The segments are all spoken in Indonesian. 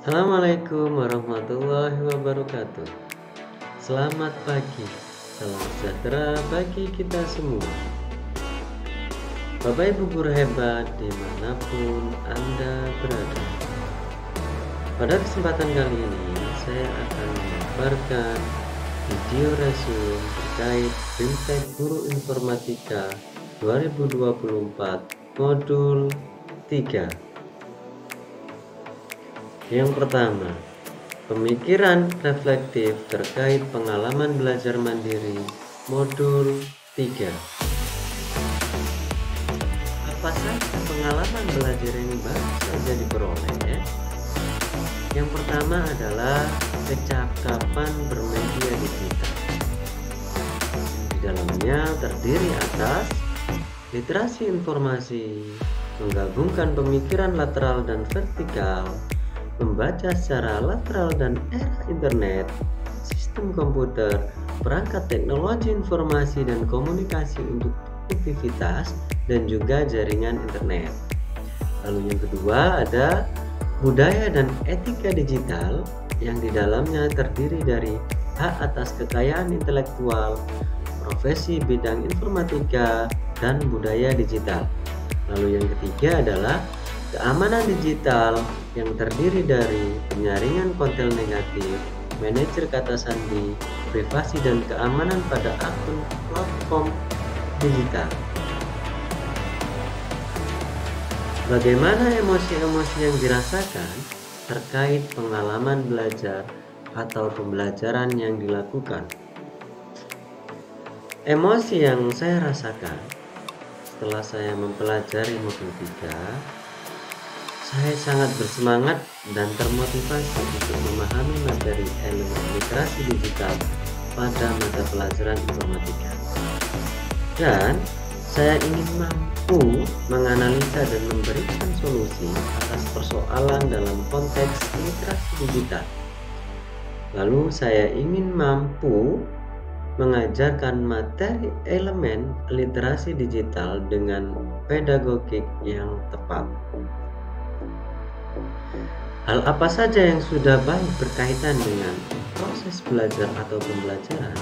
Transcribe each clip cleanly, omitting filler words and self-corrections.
Assalamualaikum warahmatullahi wabarakatuh. Selamat pagi, salam sejahtera bagi kita semua. Bapak Ibu guru hebat dimanapun Anda berada. Pada kesempatan kali ini, saya akan mengabarkan video resume terkait Fintech Guru Informatika 2024 Modul 3. Yang pertama, pemikiran reflektif terkait pengalaman belajar mandiri Modul 3. Apa saja pengalaman belajar ini baru saja diperoleh? Yang pertama adalah kecakapan bermedia digital. Di dalamnya terdiri atas literasi informasi, menggabungkan pemikiran lateral dan vertikal, membaca secara lateral dan era internet, sistem komputer, perangkat teknologi informasi dan komunikasi untuk produktivitas, dan juga jaringan internet. Lalu yang kedua ada budaya dan etika digital yang di dalamnya terdiri dari hak atas kekayaan intelektual, profesi bidang informatika, dan budaya digital. Lalu yang ketiga adalah keamanan digital yang terdiri dari penyaringan konten negatif, manajer kata sandi, privasi dan keamanan pada akun platform digital. Bagaimana emosi-emosi yang dirasakan terkait pengalaman belajar atau pembelajaran yang dilakukan? Emosi yang saya rasakan setelah saya mempelajari modul 3, saya sangat bersemangat dan termotivasi untuk memahami materi elemen literasi digital pada mata pelajaran informatika. Dan saya ingin mampu menganalisa dan memberikan solusi atas persoalan dalam konteks literasi digital. Lalu saya ingin mampu mengajarkan materi elemen literasi digital dengan pedagogik yang tepat. Hal apa saja yang sudah baik berkaitan dengan proses belajar atau pembelajaran?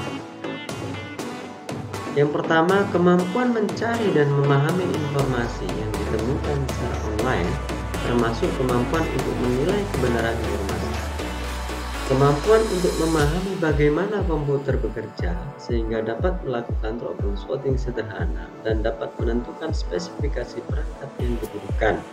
Yang pertama, kemampuan mencari dan memahami informasi yang ditemukan secara online, termasuk kemampuan untuk menilai kebenaran informasi. Kemampuan untuk memahami bagaimana komputer bekerja sehingga dapat melakukan troubleshooting sederhana dan dapat menentukan spesifikasi perangkat yang dibutuhkan.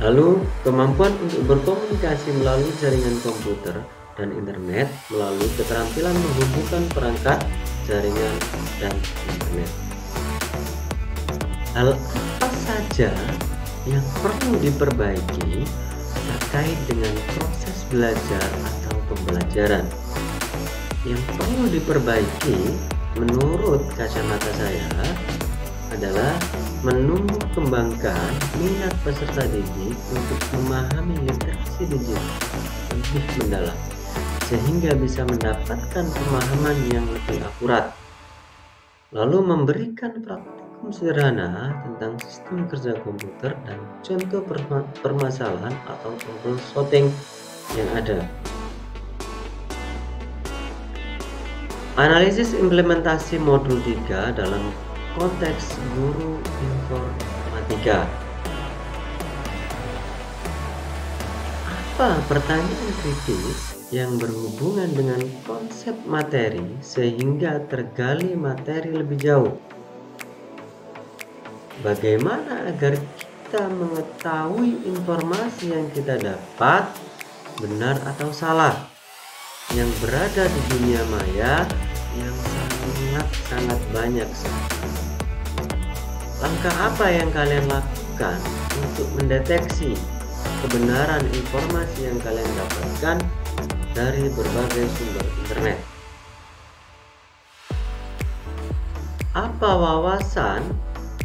Lalu, kemampuan untuk berkomunikasi melalui jaringan komputer dan internet melalui keterampilan menghubungkan perangkat, jaringan, dan internet. Hal apa saja yang perlu diperbaiki terkait dengan proses belajar atau pembelajaran? Yang perlu diperbaiki menurut kacamata saya adalah menumbuh kembangkan minat peserta didik untuk memahami literasi digital lebih mendalam sehingga bisa mendapatkan pemahaman yang lebih akurat. Lalu memberikan praktikum sederhana tentang sistem kerja komputer dan contoh permasalahan atau troubleshooting yang ada. Analisis implementasi modul 3 dalam konteks guru informatika. Apa pertanyaan kritis yang berhubungan dengan konsep materi sehingga tergali materi lebih jauh? Bagaimana agar kita mengetahui informasi yang kita dapat benar atau salah yang berada di dunia maya yang sangat banyak sekali? Langkah apa yang kalian lakukan untuk mendeteksi kebenaran informasi yang kalian dapatkan dari berbagai sumber internet? Apa wawasan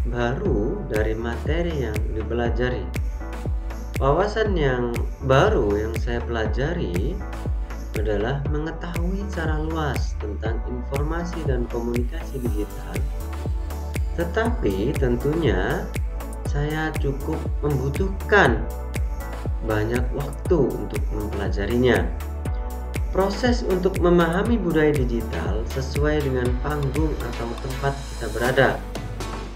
baru dari materi yang dipelajari? Wawasan yang baru yang saya pelajari adalah mengetahui secara luas tentang informasi dan komunikasi digital. Tetapi tentunya saya cukup membutuhkan banyak waktu untuk mempelajarinya. Proses untuk memahami budaya digital sesuai dengan panggung atau tempat kita berada.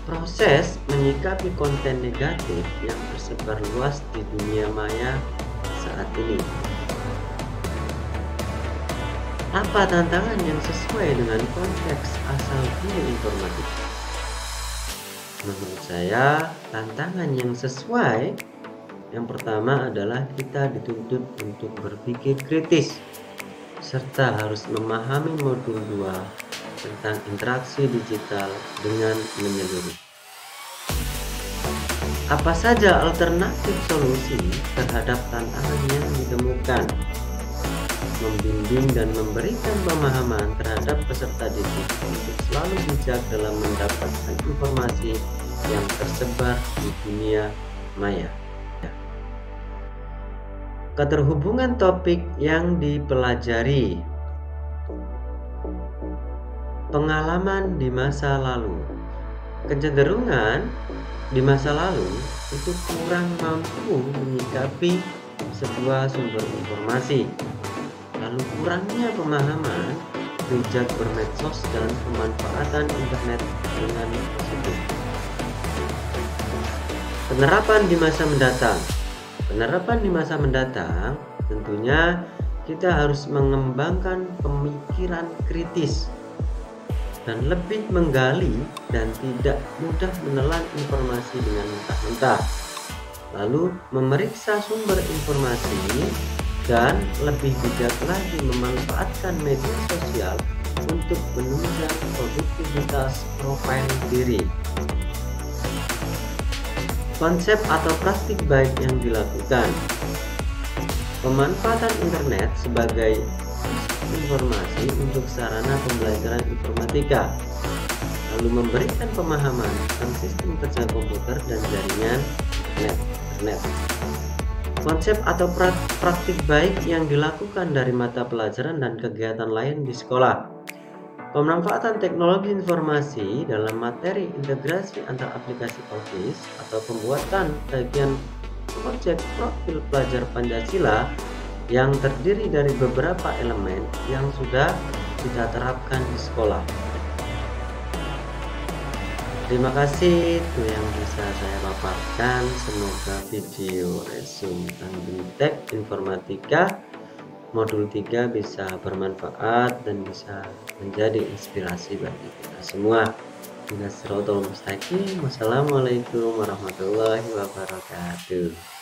Proses menyikapi konten negatif yang tersebar luas di dunia maya saat ini. Apa tantangan yang sesuai dengan konteks asal dunia informatika? Menurut saya, tantangan yang sesuai yang pertama adalah kita dituntut untuk berpikir kritis, serta harus memahami modul 2 tentang interaksi digital dengan menyeluruh. Apa saja alternatif solusi terhadap tantangan yang ditemukan? Membimbing dan memberikan pemahaman terhadap peserta didik untuk selalu bijak dalam mendapatkan informasi yang tersebar di dunia maya. Keterhubungan topik yang dipelajari. Pengalaman di masa lalu. Kecenderungan di masa lalu itu kurang mampu menyikapi sebuah sumber informasi, lalu kurangnya pemahaman bijak bermedsos dan pemanfaatan internet dengan positif. Penerapan di masa mendatang. Penerapan di masa mendatang tentunya kita harus mengembangkan pemikiran kritis dan lebih menggali dan tidak mudah menelan informasi dengan mentah-mentah, lalu memeriksa sumber informasi dan lebih bijak lagi memanfaatkan media sosial untuk menunjang produktivitas profil diri. Konsep atau praktik baik yang dilakukan. Pemanfaatan internet sebagai informasi untuk sarana pembelajaran informatika, lalu memberikan pemahaman tentang sistem kerja komputer dan jaringan internet. Konsep atau praktik baik yang dilakukan dari mata pelajaran dan kegiatan lain di sekolah. Pemanfaatan teknologi informasi dalam materi integrasi antar aplikasi Office atau pembuatan bagian proyek profil pelajar Pancasila yang terdiri dari beberapa elemen yang sudah kita terapkan di sekolah. Terima kasih, itu yang bisa saya paparkan. Semoga video resume Tech Informatika Modul 3 bisa bermanfaat dan bisa menjadi inspirasi bagi kita semua. Wassalamualaikum warahmatullahi wabarakatuh.